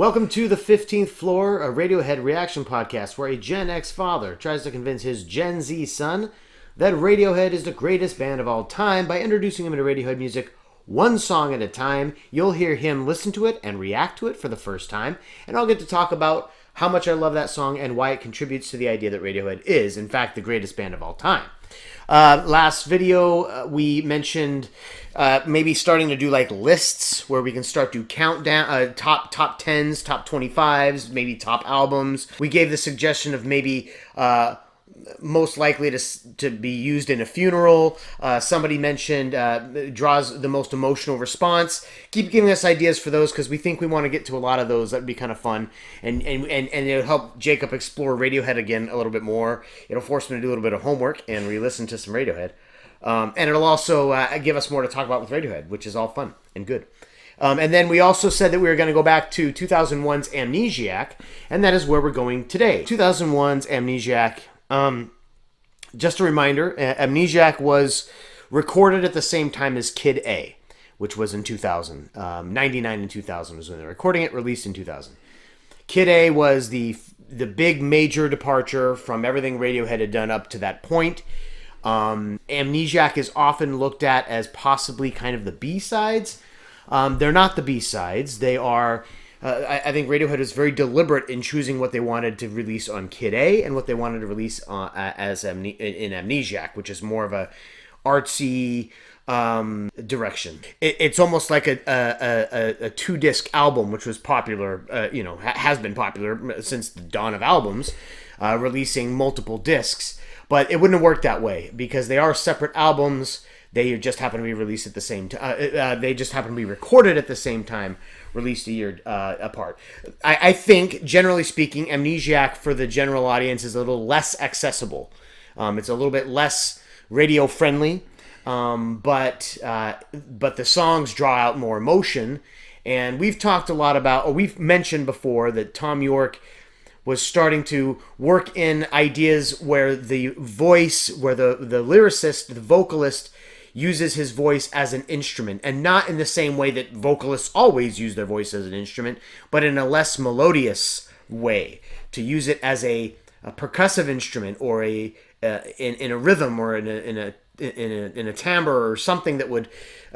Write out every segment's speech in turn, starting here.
Welcome to the 15th Floor, a Radiohead reaction podcast where a Gen X father tries to convince his Gen Z son that Radiohead is the greatest band of all time by introducing him to Radiohead music one song at a time. You'll hear him listen to it and react to it for the first time, and I'll get to talk about how much I love that song and why it contributes to the idea that Radiohead is, in fact, the greatest band of all time. Last video, we mentioned maybe starting to do like lists where we can start to count down top 10s, top 25s, maybe top albums. We gave the suggestion of maybe most likely to be used in a funeral. Somebody mentioned draws the most emotional response. Keep giving us ideas for those because we think we want to get to a lot of those. That'd be kind of fun, and it'll help Jacob explore Radiohead again a little bit more. It'll force him to do a little bit of homework and re-listen to some Radiohead, and it'll also give us more to talk about with Radiohead, which is all fun and good. And then we also said that we were going to go back to 2001's Amnesiac, and that is where we're going today. 2001's Amnesiac. Just a reminder, Amnesiac was recorded at the same time as Kid A, which was in 2000. 99 and 2000 was when they were recording it, released in 2000. Kid A was the big major departure from everything Radiohead had done up to that point. Amnesiac is often looked at as possibly kind of the B-sides. They're not the B-sides. They are... I think Radiohead was very deliberate in choosing what they wanted to release on Kid A and what they wanted to release in Amnesiac, which is more of a artsy direction. It's almost like a 2-disc album, which was popular, has been popular since the dawn of albums, releasing multiple discs. But it wouldn't have worked that way because they are separate albums. They just happen to be released at the same time. They just happen to be recorded at the same time, released a year apart. I think, generally speaking, Amnesiac for the general audience is a little less accessible. It's a little bit less radio friendly, but the songs draw out more emotion. And we've talked a lot about, or we've mentioned before that Tom York was starting to work in ideas where the voice, where the lyricist, the vocalist, uses his voice as an instrument, and not in the same way that vocalists always use their voice as an instrument, but in a less melodious way, to use it as a percussive instrument or in a rhythm or in a timbre or something that would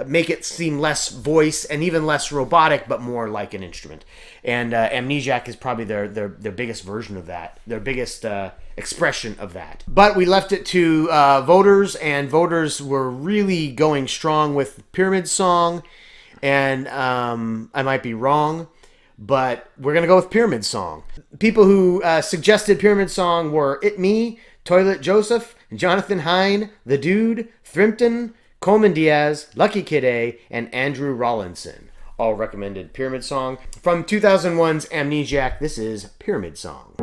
make it seem less voice and even less robotic, but more like an instrument. And Amnesiac is probably their biggest version of that, their biggest expression of that. But we left it to voters, and voters were really going strong with Pyramid Song, and I might be wrong, but we're going to go with Pyramid Song. People who suggested Pyramid Song were It Me, Toilet Joseph, Jonathan Hine, The Dude, Thrimpton, Coleman Diaz, Lucky Kid A, and Andrew Rawlinson. All recommended Pyramid Song. From 2001's Amnesiac, this is Pyramid Song.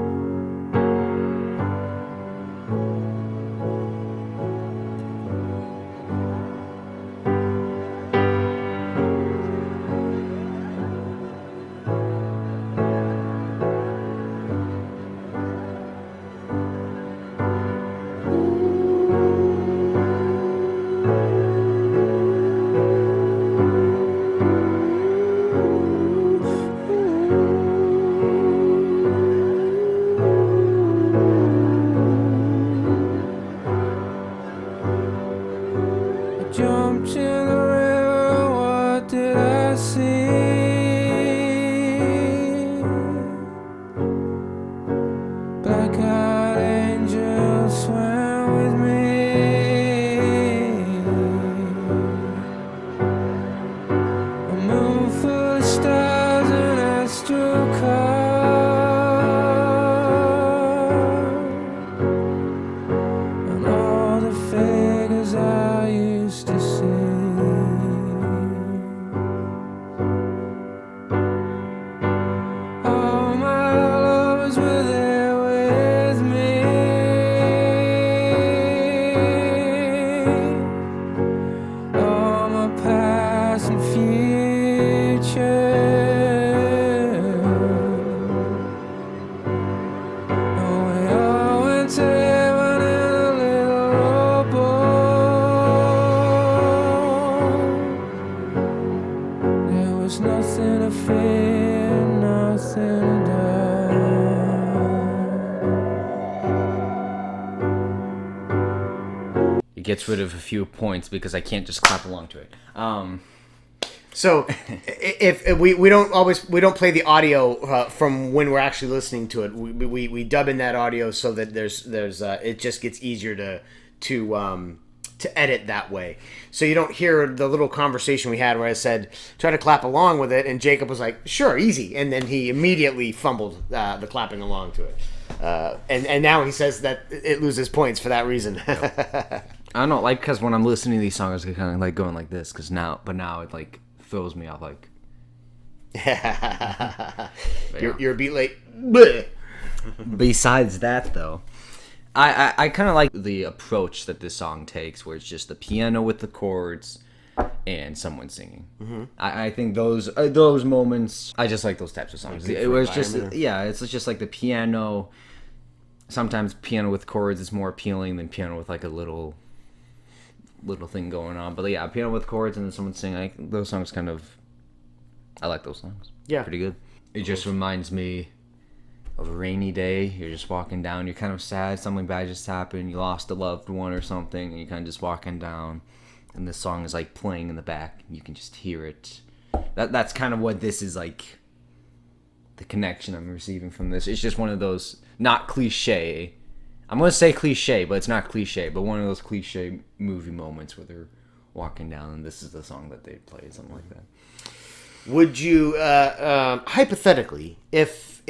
gets rid of a few points because I can't just clap along to it. So, if we don't play the audio from when we're actually listening to it. We dub in that audio so that there's it just gets easier to edit that way. So you don't hear the little conversation we had where I said try to clap along with it, and Jacob was like, "Sure, easy," and then he immediately fumbled the clapping along to it, and now he says that it loses points for that reason. I don't know, like, because when I'm listening to these songs, I kind of like going like this, now it like throws me off, like. You're a beat late. Bleh. Besides that, though, I kind of like the approach that this song takes, where it's just the piano with the chords and someone singing. Mm-hmm. I think those moments, I just like those types of songs. Where it's just it's just like the piano. Sometimes piano with chords is more appealing than piano with like a little thing going on. But yeah, piano with chords and then someone singing. Those songs I like those songs. Yeah, pretty good. It just reminds me of a rainy day. You're just walking down. You're kind of sad. Something bad just happened. You lost a loved one or something, and you're kind of just walking down. And this song is like playing in the back. You can just hear it. That's kind of what this is like. The connection I'm receiving from this. It's just one of those not cliche. I'm gonna say cliche, but it's not cliche. But one of those cliche movie moments where they're walking down, and this is the song that they play, something like that. Would you hypothetically, if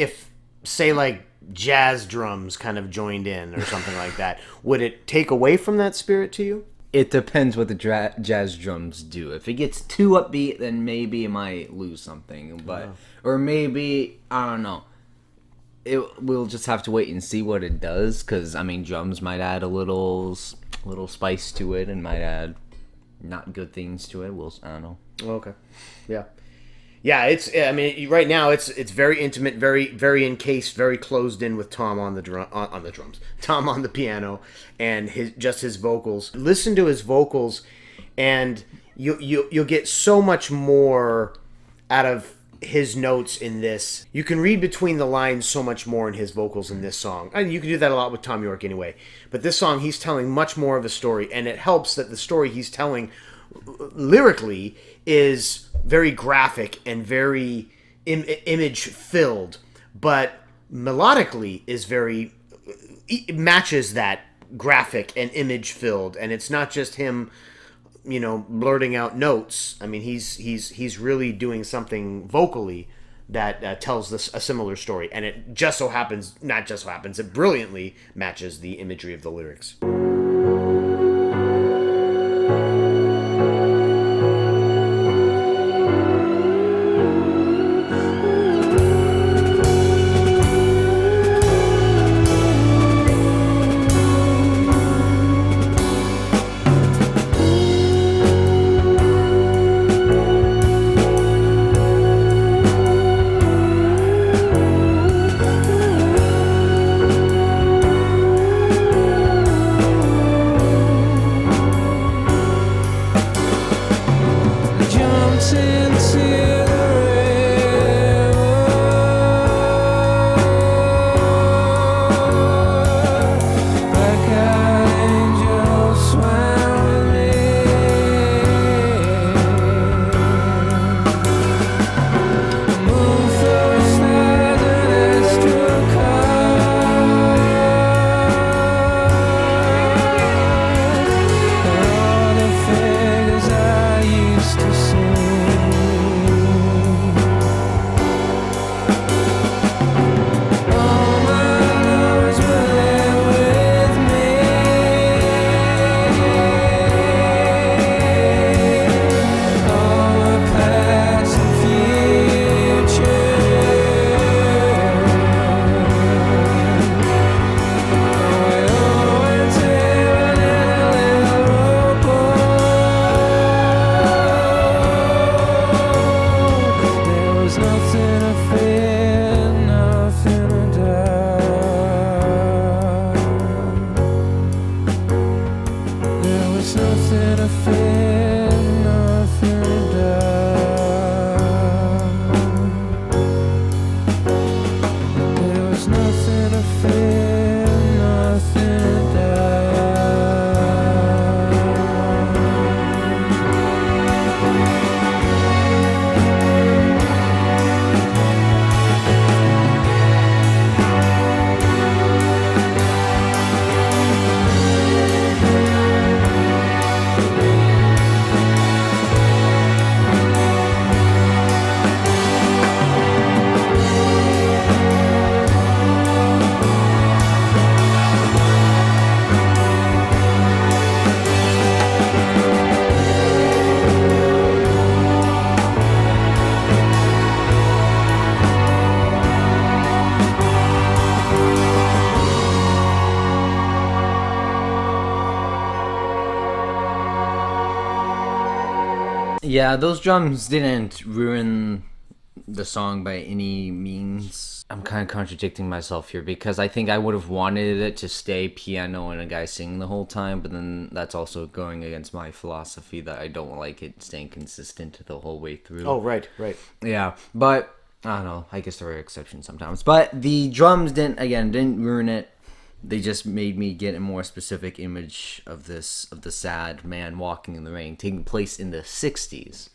say like jazz drums kind of joined in or something like that, would it take away from that spirit to you? It depends what the jazz drums do. If it gets too upbeat, then maybe it might lose something. Or maybe, I don't know. We'll just have to wait and see what it does. Because, I mean, drums might add a little spice to it and might add not good things to it. I don't know. Okay. Yeah. Yeah, right now it's very intimate, very very encased, very closed in with Tom on the drums, Tom on the piano, and his vocals. Listen to his vocals, and you'll get so much more out of his notes in this. You can read between the lines so much more in his vocals in this song. I mean, you can do that a lot with Tom York anyway, but this song he's telling much more of a story, and it helps that the story he's telling lyrically is very graphic and very image filled, but melodically is very matches that graphic and image filled, and it's not just him, blurting out notes. I mean, he's really doing something vocally that tells a similar story, and it it brilliantly matches the imagery of the lyrics. Yeah, those drums didn't ruin the song by any means. I'm kind of contradicting myself here because I think I would have wanted it to stay piano and a guy singing the whole time, but then that's also going against my philosophy that I don't like it staying consistent the whole way through. Oh, right. Yeah, but I don't know. I guess there are exceptions sometimes. But the drums didn't ruin it. They just made me get a more specific image of the sad man walking in the rain, taking place in the 60s.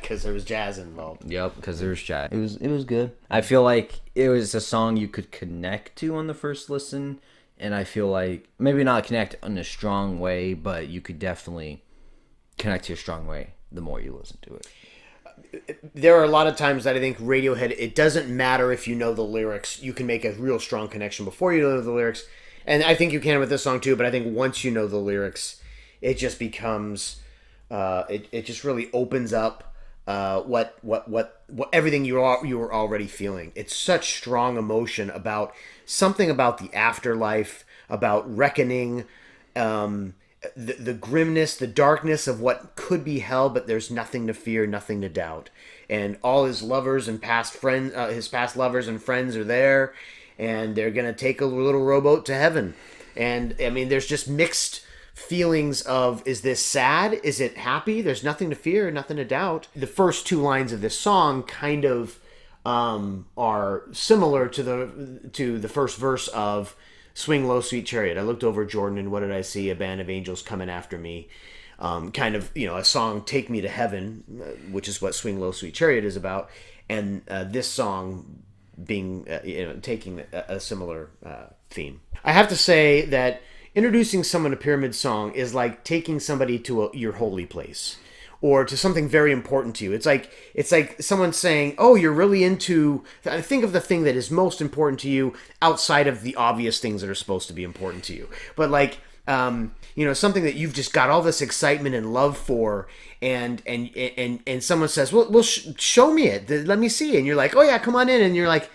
Because there was jazz involved. Yep, because there was jazz. It was good. I feel like it was a song you could connect to on the first listen, and I feel like maybe not connect in a strong way, but you could definitely connect to a strong way the more you listen to it. There are a lot of times that I think Radiohead, it doesn't matter if you know the lyrics. You can make a real strong connection before you know the lyrics. And I think you can with this song too, but I think once you know the lyrics, it just becomes, it just really opens up what everything you were already feeling. It's such strong emotion about something about the afterlife, about reckoning, the grimness, the darkness of what could be hell, but there's nothing to fear, nothing to doubt. And all his lovers and past friends, his past lovers and friends are there, and they're going to take a little rowboat to heaven. And, I mean, there's just mixed feelings of, is this sad? Is it happy? There's nothing to fear, nothing to doubt. The first two lines of this song kind of are similar to the first verse of Swing Low, Sweet Chariot. I looked over Jordan, and what did I see? A band of angels coming after me. Kind of, a song, Take Me to Heaven, which is what Swing Low, Sweet Chariot is about. And this song being, taking a similar theme. I have to say that introducing someone to Pyramid Song is like taking somebody to your holy place, or to something very important to you. It's like someone saying, "Oh, you're really into." Think of the thing that is most important to you outside of the obvious things that are supposed to be important to you. But like, something that you've just got all this excitement and love for, and someone says, "Well, show me it. Let me see." And you're like, "Oh yeah, come on in." And you're like,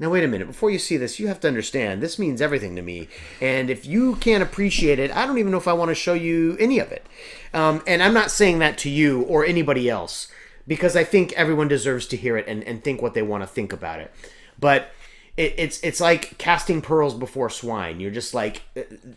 "Now wait a minute. Before you see this, you have to understand this means everything to me. And if you can't appreciate it, I don't even know if I want to show you any of it." And I'm not saying that to you or anybody else, because I think everyone deserves to hear it and think what they want to think about it. But it's like casting pearls before swine. You're just like,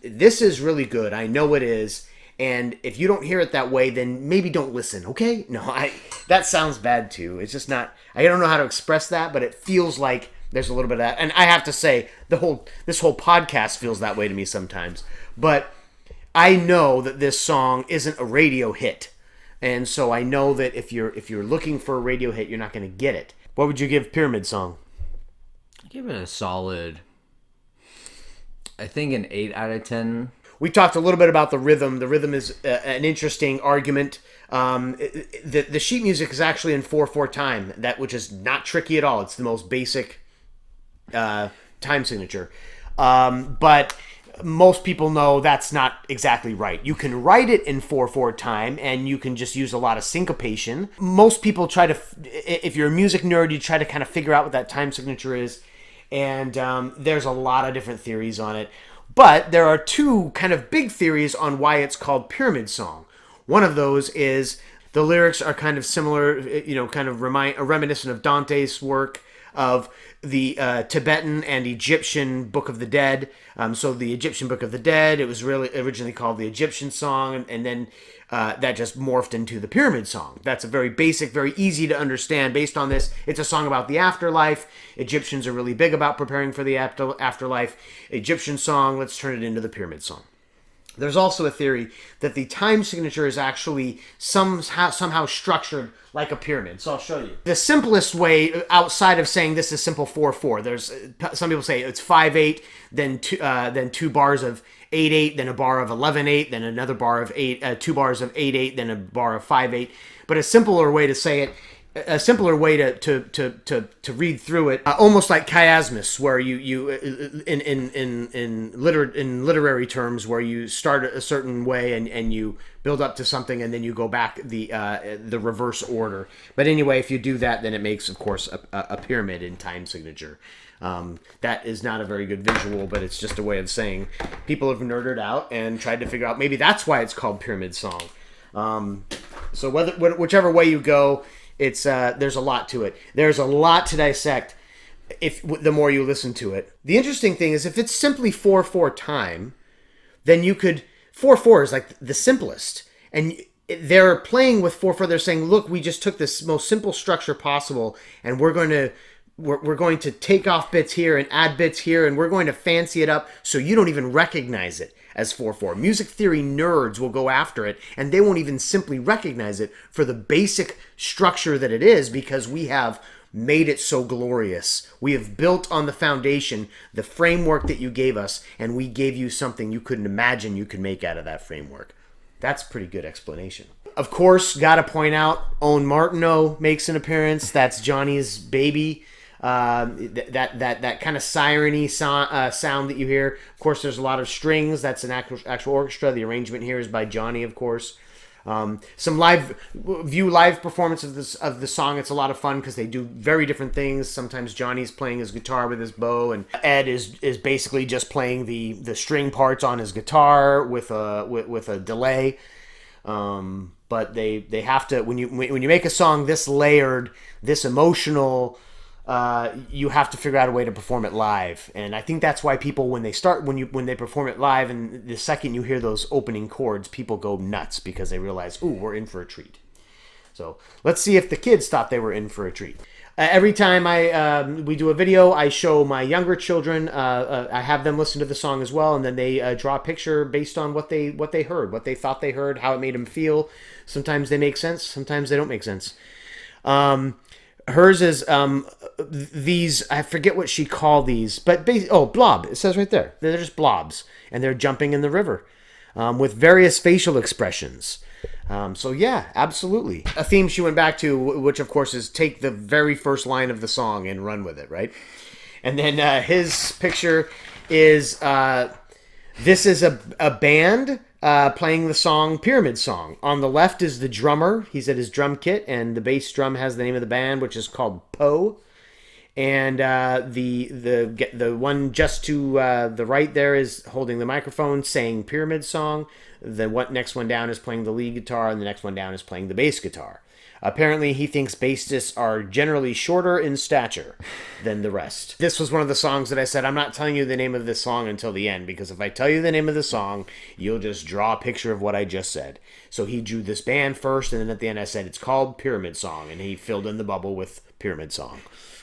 this is really good. I know it is. And if you don't hear it that way, then maybe don't listen, okay? No, that sounds bad too. It's just not, I don't know how to express that, but it feels like there's a little bit of that. And I have to say, this whole podcast feels that way to me sometimes. But I know that this song isn't a radio hit. And so I know that if you're looking for a radio hit, you're not going to get it. What would you give Pyramid Song? I give it a solid, I think an 8 out of 10. We talked a little bit about the rhythm. The rhythm is an interesting argument. The sheet music is actually in 4/4 time, which is not tricky at all. It's the most basic time signature. But most people know that's not exactly right. You can write it in 4/4 time, and you can just use a lot of syncopation. Most people try to, if you're a music nerd, you try to kind of figure out what that time signature is. And there's a lot of different theories on it. But there are two kind of big theories on why it's called Pyramid Song. One of those is the lyrics are kind of similar, kind of reminiscent of Dante's work, of the Tibetan and Egyptian Book of the Dead. So the Egyptian Book of the Dead, it was really originally called the Egyptian Song, and then that just morphed into the Pyramid Song. That's a very basic, very easy to understand. Based on this, it's a song about the afterlife. Egyptians are really big about preparing for the afterlife. Egyptian song, let's turn it into the Pyramid Song. There's also a theory that the time signature is actually somehow structured like a pyramid. So I'll show you. The simplest way, outside of saying this is simple 4/4, there's some people say it's 5/8, then two bars of 8/8, then a bar of 11/8, then another bar of 2 bars of 8/8, then a bar of 5/8. But a simpler way to say it, a simpler way to read through it, almost like chiasmus, where you in literary terms, where you start a certain way and you build up to something, and then you go back the reverse order. But anyway, if you do that, then it makes, of course, a pyramid in time signature. That is not a very good visual, but it's just a way of saying people have nerded out and tried to figure out maybe that's why it's called Pyramid Song. So whichever way you go, it's there's a lot to it. There's a lot to dissect if the more you listen to it. The interesting thing is if it's simply 4/4 time, then you could 4/4 is like the simplest, and they're playing with 4/4. They're saying, look, we just took this most simple structure possible, and we're going to take off bits here and add bits here, and we're going to fancy it up so you don't even recognize it as 4/4. Music theory nerds will go after it, and they won't even simply recognize it for the basic structure that it is, because we have made it so glorious. We have built on the foundation, the framework that you gave us, and we gave you something you couldn't imagine you could make out of that framework. That's a pretty good explanation. Of course, gotta point out, Owen Martineau makes an appearance. That's Johnny's baby. That kind of siren-y sound that you hear. Of course, there's a lot of strings. That's an actual orchestra. The arrangement here is by Johnny, of course. Some live performance of the song. It's a lot of fun because they do very different things. Sometimes Johnny's playing his guitar with his bow, and Ed is basically just playing the string parts on his guitar with a delay. But they have to, when you make a song this layered, this emotional, you have to figure out a way to perform it live. And I think that's why people, when they perform it live, and the second you hear those opening chords, people go nuts because they realize, ooh, we're in for a treat. So let's see if the kids thought they were in for a treat. Every time we do a video, I show my younger children. I have them listen to the song as well, and then they draw a picture based on what they heard, what they thought they heard, how it made them feel. Sometimes they make sense, sometimes they don't make sense. Hers is these, I forget what she called these, but blob. It says right there. They're just blobs, and they're jumping in the river with various facial expressions. So yeah, absolutely. A theme she went back to, which of course is take the very first line of the song and run with it, right? And then his picture is, this is a band playing the song Pyramid Song. On the left is the drummer. He's at his drum kit, and the bass drum has the name of the band, which is called Poe. And the one just to the right there is holding the microphone, saying Pyramid Song. The next one down is playing the lead guitar, and the next one down is playing the bass guitar. Apparently, he thinks bassists are generally shorter in stature than the rest. This was one of the songs that I said, I'm not telling you the name of this song until the end, because if I tell you the name of the song, you'll just draw a picture of what I just said. So he drew this band first, and then at the end I said, it's called Pyramid Song, and he filled in the bubble with Pyramid Song,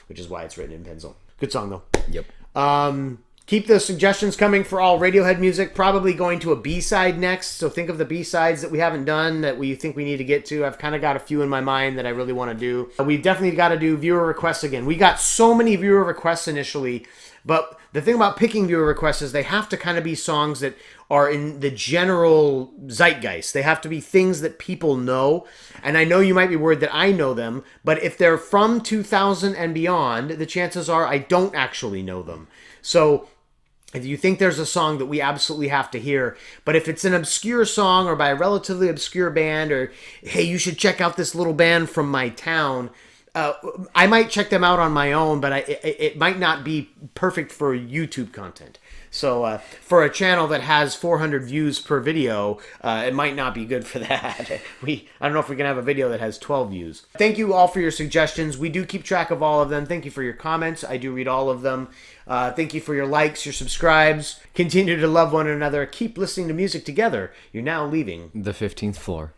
which is why it's written in pencil. Good song, though. Yep. Keep the suggestions coming for all Radiohead music. Probably going to a B-side next. So think of the B-sides that we haven't done that we think we need to get to. I've kind of got a few in my mind that I really want to do. We've definitely got to do viewer requests again. We got so many viewer requests initially. But the thing about picking viewer requests is they have to kind of be songs that are in the general zeitgeist. They have to be things that people know. And I know you might be worried that I know them. But if they're from 2000 and beyond, the chances are I don't actually know them. So if you think there's a song that we absolutely have to hear, but if it's an obscure song or by a relatively obscure band, or, hey, you should check out this little band from my town, I might check them out on my own, but it might not be perfect for YouTube content. So for a channel that has 400 views per video, it might not be good for that. I don't know if we can have a video that has 12 views. Thank you all for your suggestions. We do keep track of all of them. Thank you for your comments. I do read all of them. Thank you for your likes, your subscribes. Continue to love one another. Keep listening to music together. You're now leaving the 15th floor.